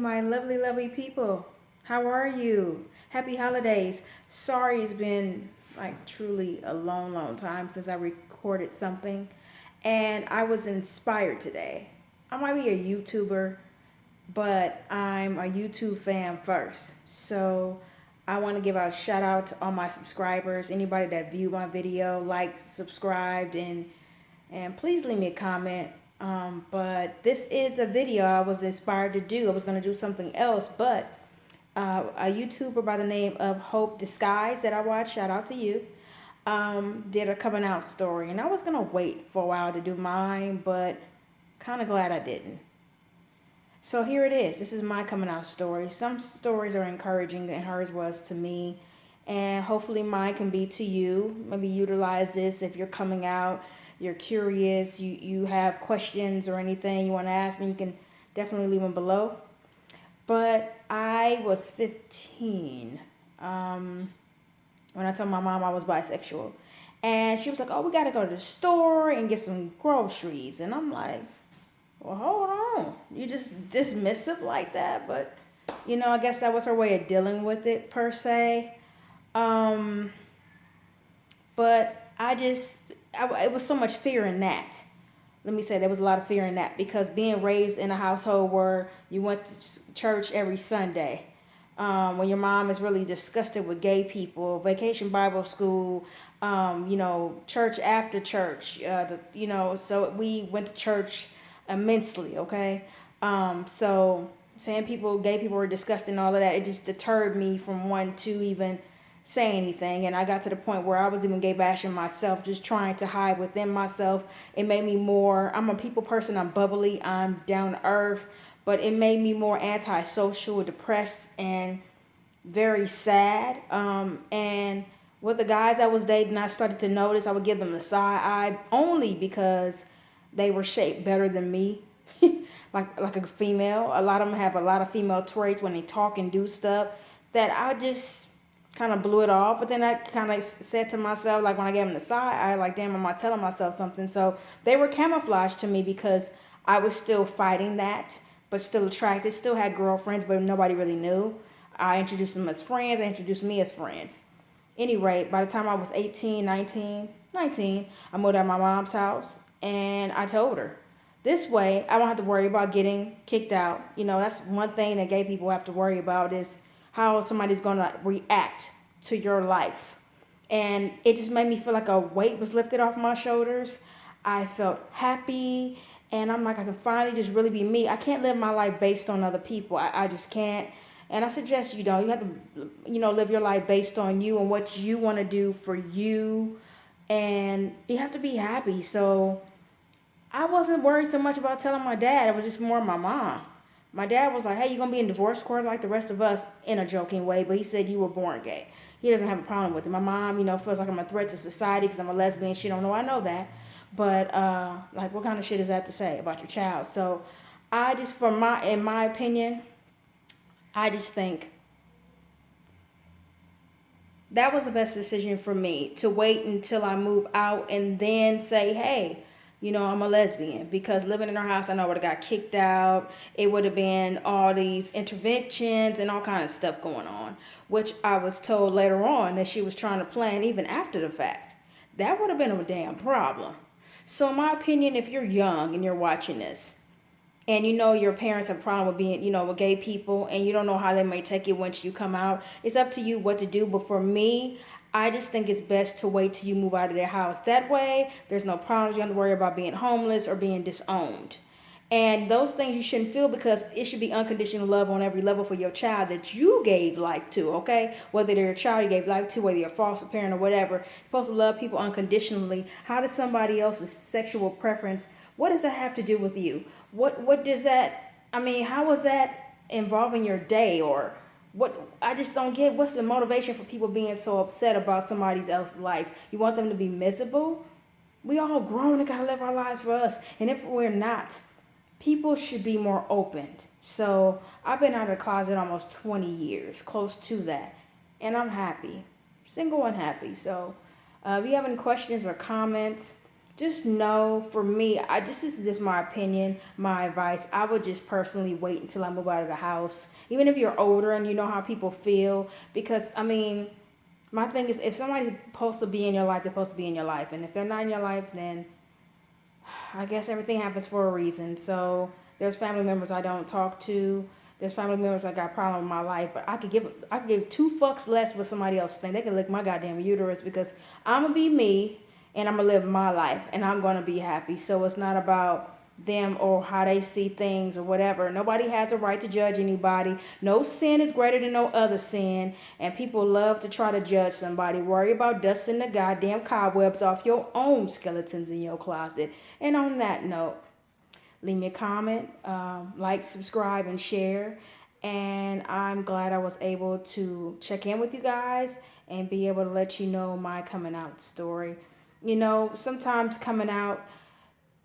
my lovely, lovely people. How are you? Happy holidays. Sorry it's been like truly a long, long time since I recorded something. And I was inspired today. I might be a YouTuber, but I'm a YouTube fan first. So I want to give a shout out to all my subscribers, anybody that viewed my video, liked, subscribed, and please leave me a comment. But this is a video I was inspired to do. I was going to do something else, but a YouTuber by the name of Hope Disguise that I watch, shout out to you, did a coming out story. And I was going to wait for a while to do mine, but kind of glad I didn't. So here it is. This is my coming out story. Some stories are encouraging, and hers was to me. And hopefully mine can be to you. Maybe utilize this if you're coming out, you're curious, you have questions or anything you want to ask me, you can definitely leave them below. But I was 15 when I told my mom I was bisexual. And she was like, oh, we got to go to the store and get some groceries. And I'm like, well, hold on. You just dismiss it like that? But, you know, I guess that was her way of dealing with it, per se. But it was so much fear in that. Let me say there was a lot of fear in that, because being raised in a household where you went to church every Sunday, when your mom is really disgusted with gay people, vacation Bible school, church after church, so we went to church immensely, okay? So saying gay people were disgusting and all of that, it just deterred me from wanting to even say anything. And I got to the point where I was even gay bashing myself, just trying to hide within myself. It made me I'm a people person, I'm bubbly, I'm down to earth, but it made me more antisocial, depressed, and very sad. And with the guys I was dating, I started to notice I would give them the side eye only because they were shaped better than me. like a female. A lot of them have a lot of female traits when they talk and do stuff that I just kind of blew it off. But then I kind of said to myself, like when I gave them the side eye, like, damn, am I telling myself something? So they were camouflaged to me because I was still fighting that, but still attracted, still had girlfriends, but nobody really knew. I introduced them as friends. I introduced me as friends. Anyway, by the time I was 18, 19, I moved out of my mom's house, and I told her, this way I won't have to worry about getting kicked out. You know, that's one thing that gay people have to worry about, is how somebody's going to react to your life. And it just made me feel like a weight was lifted off my shoulders. I felt happy, and I'm like, I can finally just really be me. I can't live my life based on other people. I just can't. And I suggest you have to, live your life based on you and what you want to do for you. And you have to be happy. So I wasn't worried so much about telling my dad. It was just more my mom. My dad was like, hey, you going to be in divorce court like the rest of us, in a joking way. But he said you were born gay. He doesn't have a problem with it. My mom, feels like I'm a threat to society because I'm a lesbian. She don't know I know that. But, what kind of shit is that to say about your child? So I just, in my opinion, I just think that was the best decision for me, to wait until I move out and then say, hey, I'm a lesbian. Because living in her house, I know I would have got kicked out. It would have been all these interventions and all kinds of stuff going on, which I was told later on that she was trying to plan even after the fact. That would have been a damn problem. So in my opinion, if you're young and you're watching this, and your parents have a problem with being, with gay people, and you don't know how they may take it once you come out, it's up to you what to do. But for me, I just think it's best to wait till you move out of their house. That way, there's no problems. You don't have to worry about being homeless or being disowned. And those things you shouldn't feel, because it should be unconditional love on every level for your child that you gave life to, okay? Whether they're a child you gave life to, whether you're a foster parent or whatever, you're supposed to love people unconditionally. How does somebody else's sexual preference, what does that have to do with you? What does that, how is that involving your day? Or what? I just don't get, what's the motivation for people being so upset about somebody else's life? You want them to be miserable? We all grown and gotta live our lives for us. And if we're not, people should be more open. So I've been out of the closet almost 20 years, close to that. And I'm happy. Single and happy. So if you have any questions or comments, just know, for me, this is just my opinion, my advice. I would just personally wait until I move out of the house, even if you're older and you know how people feel. Because I mean, my thing is, if somebody's supposed to be in your life, they're supposed to be in your life, and if they're not in your life, then I guess everything happens for a reason. So there's family members I don't talk to. There's family members I got problem with my life, but I could give two fucks less with somebody else thing. They can lick my goddamn uterus because I'm gonna be me and I'm gonna live my life and I'm gonna be happy. So it's not about them or how they see things or whatever. Nobody has a right to judge anybody. No sin is greater than no other sin, and people love to try to judge somebody. Worry about dusting the goddamn cobwebs off your own skeletons in your closet. And on that note, leave me a comment, like, subscribe, and share. And I'm glad I was able to check in with you guys and be able to let you know my coming out story. You know, sometimes coming out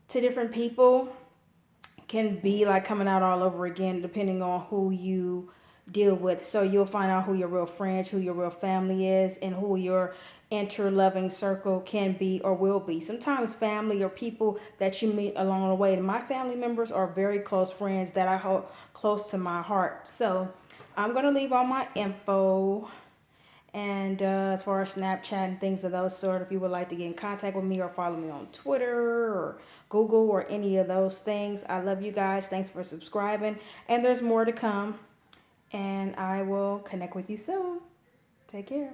to different people can be like coming out all over again, depending on who you deal with. So you'll find out who your real friends, who your real family is, and who your inter-loving circle can be or will be. Sometimes family or people that you meet along the way. And my family members are very close friends that I hold close to my heart. So I'm going to leave all my info. And as far as Snapchat and things of those sort, if you would like to get in contact with me or follow me on Twitter or Google or any of those things, I love you guys. Thanks for subscribing. And there's more to come. And I will connect with you soon. Take care.